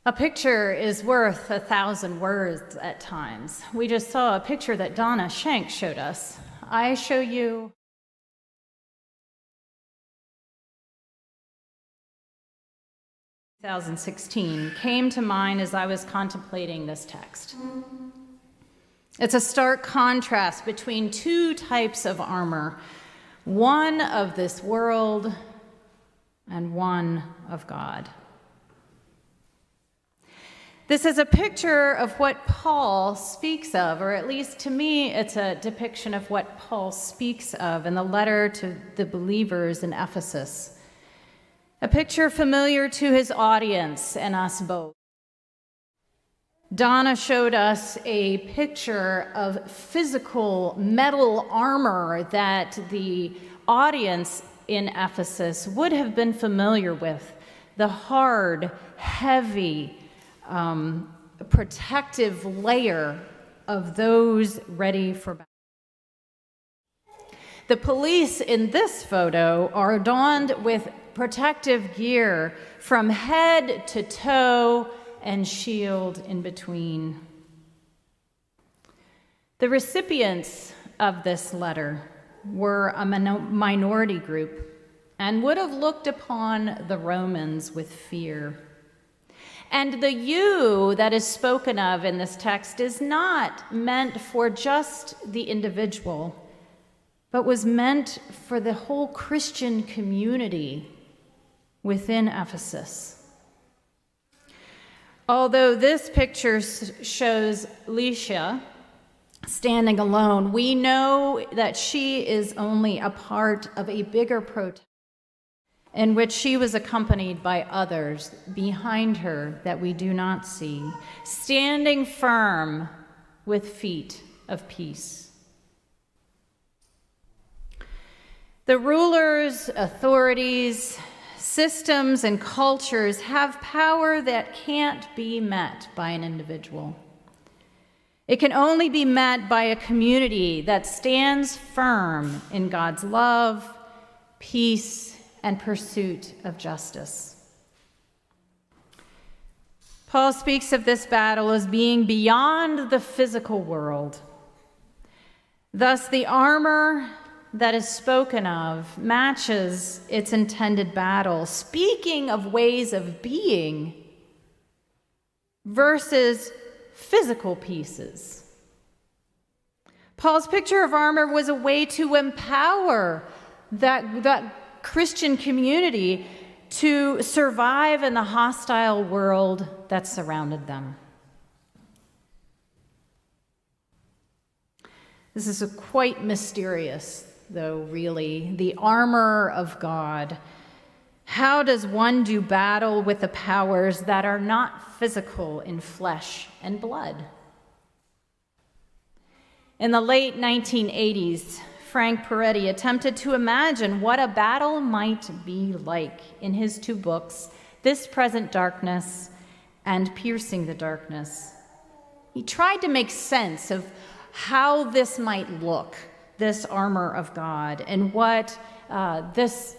A picture is worth 1,000 words at times. We just saw a picture that Donna Schenk showed us. I show you 2016 came to mind as I was contemplating this text. It's a stark contrast between two types of armor, one of this world and one of God. This is a picture of what Paul speaks of, or at least to me, it's a depiction of what Paul speaks of in the letter to the believers in Ephesus. A picture familiar to his audience and us both. Donna showed us a picture of physical metal armor that the audience in Ephesus would have been familiar with. The hard, heavy, protective layer of those ready for battle. The police in this photo are adorned with protective gear from head to toe and shield in between. The recipients of this letter were a minority group and would have looked upon the Romans with fear. And the you that is spoken of in this text is not meant for just the individual, but was meant for the whole Christian community within Ephesus. Although this picture shows Lycia standing alone, we know that she is only a part of a bigger protest in which she was accompanied by others behind her that we do not see, standing firm with feet of peace. The rulers, authorities, systems, and cultures have power that can't be met by an individual. It can only be met by a community that stands firm in God's love, peace, and pursuit of justice. Paul speaks of this battle as being beyond the physical world. Thus, the armor that is spoken of matches its intended battle, speaking of ways of being versus physical pieces. Paul's picture of armor was a way to empower that Christian community to survive in the hostile world that surrounded them. This is quite mysterious, though, really. The armor of God. How does one do battle with the powers that are not physical in flesh and blood? In the late 1980s, Frank Peretti attempted to imagine what a battle might be like in his two books, This Present Darkness and Piercing the Darkness. He tried to make sense of how this might look, this armor of God, and what this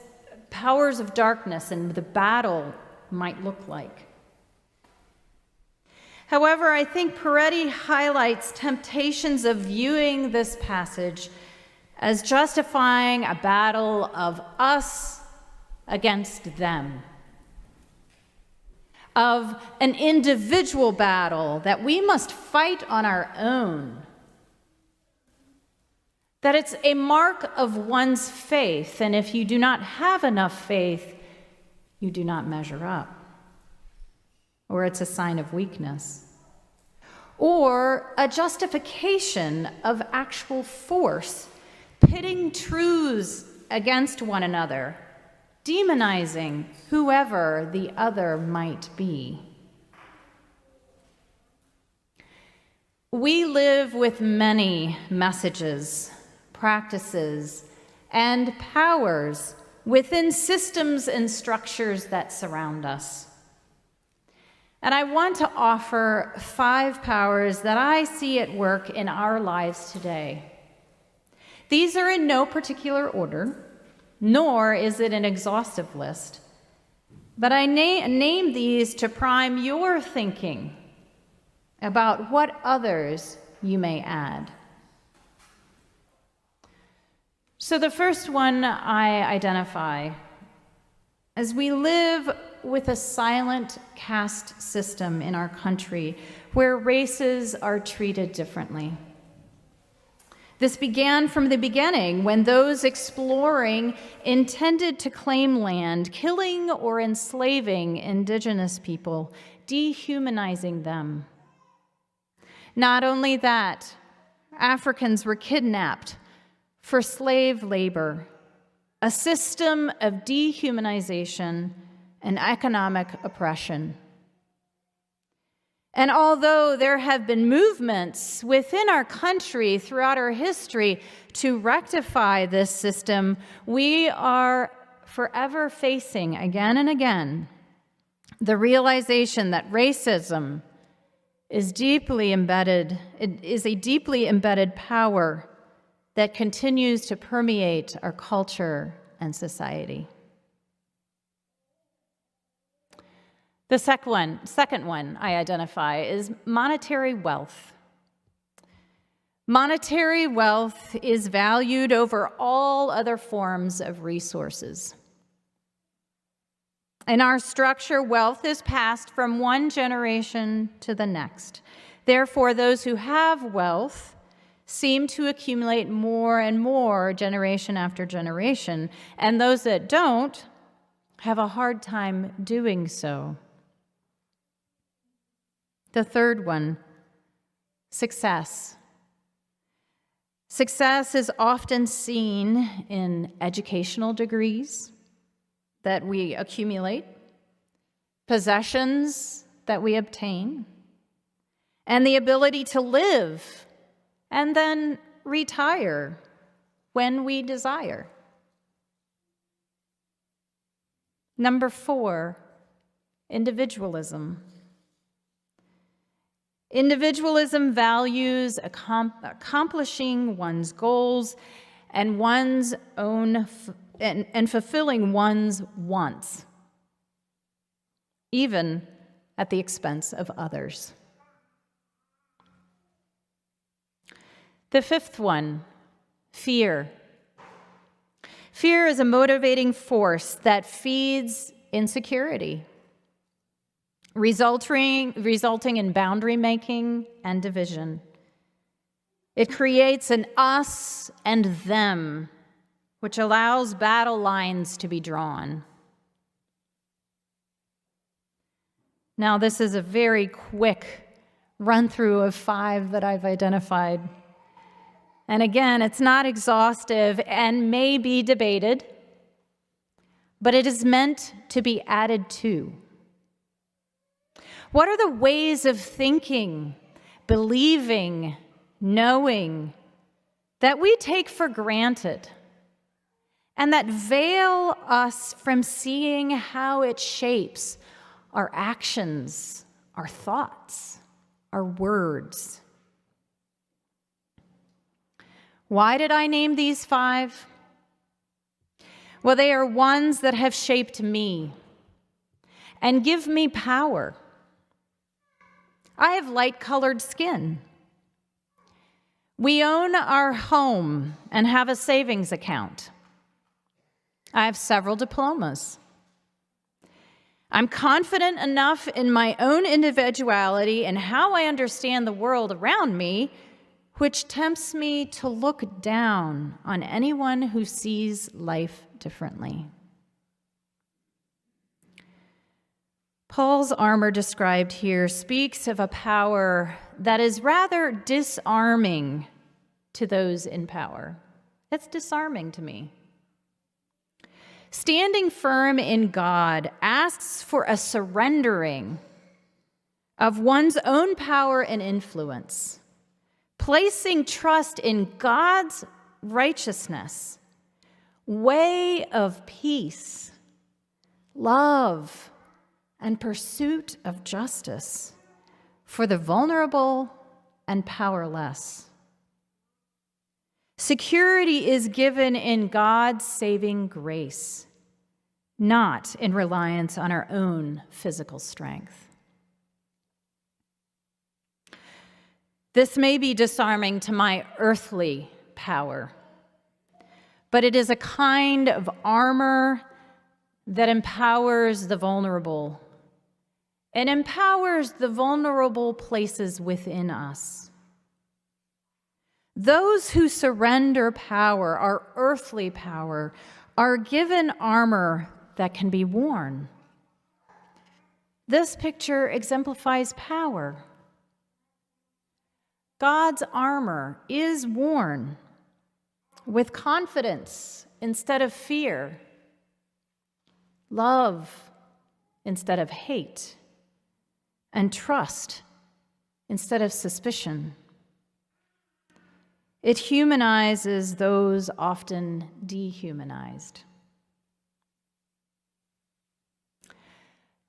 powers of darkness and the battle might look like. However, I think Peretti highlights temptations of viewing this passage as justifying a battle of us against them, of an individual battle that we must fight on our own, that it's a mark of one's faith, and if you do not have enough faith, you do not measure up, or it's a sign of weakness, or a justification of actual force, pitting truths against one another, demonizing whoever the other might be. We live with many messages, practices, and powers within systems and structures that surround us. And I want to offer 5 powers that I see at work in our lives today. These are in no particular order, nor is it an exhaustive list, But I name these to prime your thinking about what others you may add. So the first one I identify as we live with a silent caste system in our country where races are treated differently. This began from the beginning when those exploring intended to claim land, killing or enslaving indigenous people, dehumanizing them. Not only that, Africans were kidnapped for slave labor, a system of dehumanization and economic oppression. And although there have been movements within our country throughout our history to rectify this system, we are forever facing again and again the realization that racism is a deeply embedded power that continues to permeate our culture and society. The second one I identify is monetary wealth. Monetary wealth is valued over all other forms of resources. In our structure, wealth is passed from one generation to the next. Therefore, those who have wealth seem to accumulate more and more generation after generation, and those that don't have a hard time doing so. The third one, success. Success is often seen in educational degrees that we accumulate, possessions that we obtain, and the ability to live and then retire when we desire. Number 4, individualism. Individualism values accomplishing one's goals and and fulfilling one's wants, even at the expense of others. The fifth one, fear. Fear is a motivating force that feeds insecurity, resulting in boundary making and division. It creates an us and them, which allows battle lines to be drawn. Now, this is a very quick run-through of 5 that I've identified. And again, it's not exhaustive and may be debated, but it is meant to be added to. What are the ways of thinking, believing, knowing that we take for granted and that veil us from seeing how it shapes our actions, our thoughts, our words? Why did I name these 5? Well, they are ones that have shaped me and give me power. I have light-colored skin. We own our home and have a savings account. I have several diplomas. I'm confident enough in my own individuality and how I understand the world around me, which tempts me to look down on anyone who sees life differently. Paul's armor described here speaks of a power that is rather disarming to those in power. It's disarming to me. Standing firm in God asks for a surrendering of one's own power and influence, placing trust in God's righteousness, way of peace, love, and pursuit of justice for the vulnerable and powerless. Security is given in God's saving grace, not in reliance on our own physical strength. This may be disarming to my earthly power, but it is a kind of armor that empowers the vulnerable. It empowers the vulnerable places within us. Those who surrender power, our earthly power, are given armor that can be worn. This picture exemplifies power. God's armor is worn with confidence instead of fear, love instead of hate, and trust instead of suspicion. It humanizes those often dehumanized.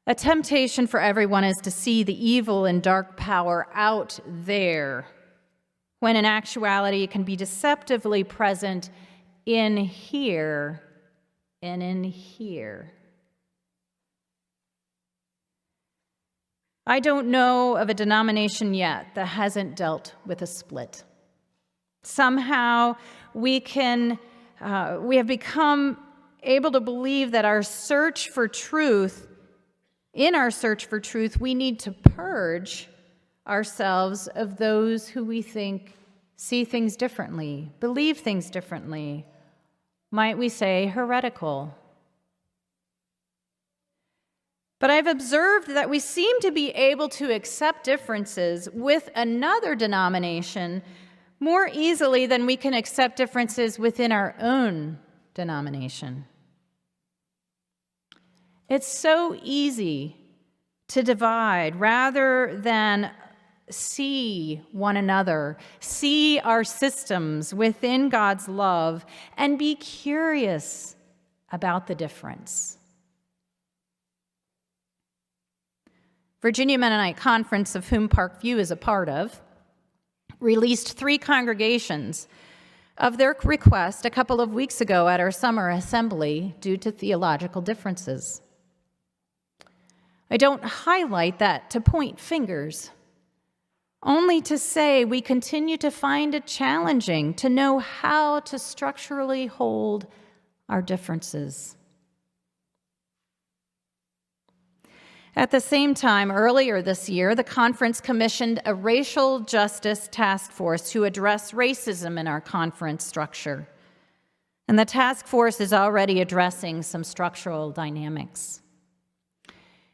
A temptation for everyone is to see the evil and dark power out there, when in actuality it can be deceptively present in here and in here. I don't know of a denomination yet that hasn't dealt with a split. Somehow we have become able to believe that in our search for truth, we need to purge ourselves of those who we think see things differently, believe things differently, might we say heretical. But I've observed that we seem to be able to accept differences with another denomination more easily than we can accept differences within our own denomination. It's so easy to divide rather than see one another, see our systems within God's love, and be curious about the difference. Virginia Mennonite Conference, of whom Parkview is a part of, released 3 congregations of their request a couple of weeks ago at our summer assembly due to theological differences. I don't highlight that to point fingers, only to say we continue to find it challenging to know how to structurally hold our differences. At the same time, earlier this year, the conference commissioned a racial justice task force to address racism in our conference structure. And the task force is already addressing some structural dynamics.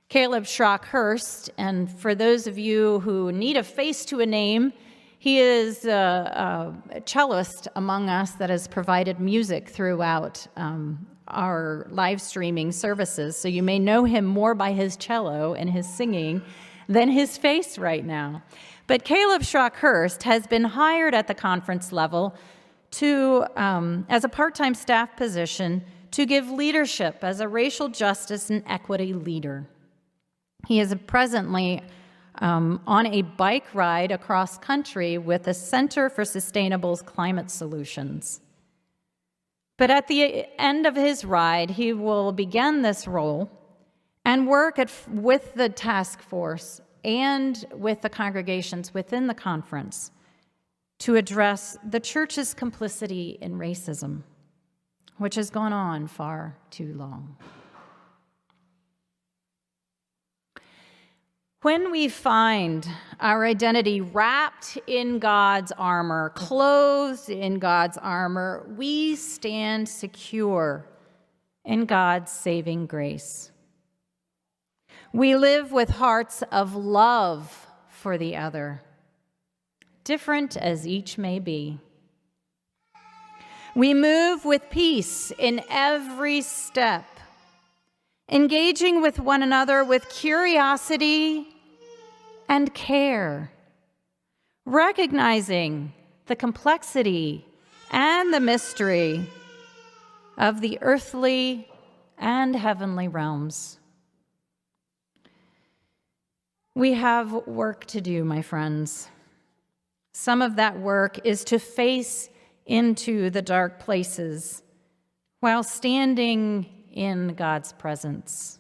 Caleb Schrock-Hurst, and for those of you who need a face to a name, he is a cellist among us that has provided music throughout our live streaming services. So you may know him more by his cello and his singing than his face right now. But Caleb Schrock-Hurst has been hired at the conference level to, as a part-time staff position, to give leadership as a racial justice and equity leader. He is presently on a bike ride across country with the Center for Sustainable Climate Solutions. But at the end of his ride, he will begin this role and work with the task force and with the congregations within the conference to address the church's complicity in racism, which has gone on far too long. When we find our identity wrapped in God's armor, clothed in God's armor, we stand secure in God's saving grace. We live with hearts of love for the other, different as each may be. We move with peace in every step, engaging with one another with curiosity and care, recognizing the complexity and the mystery of the earthly and heavenly realms. We have work to do, my friends. Some of that work is to face into the dark places while standing in God's presence.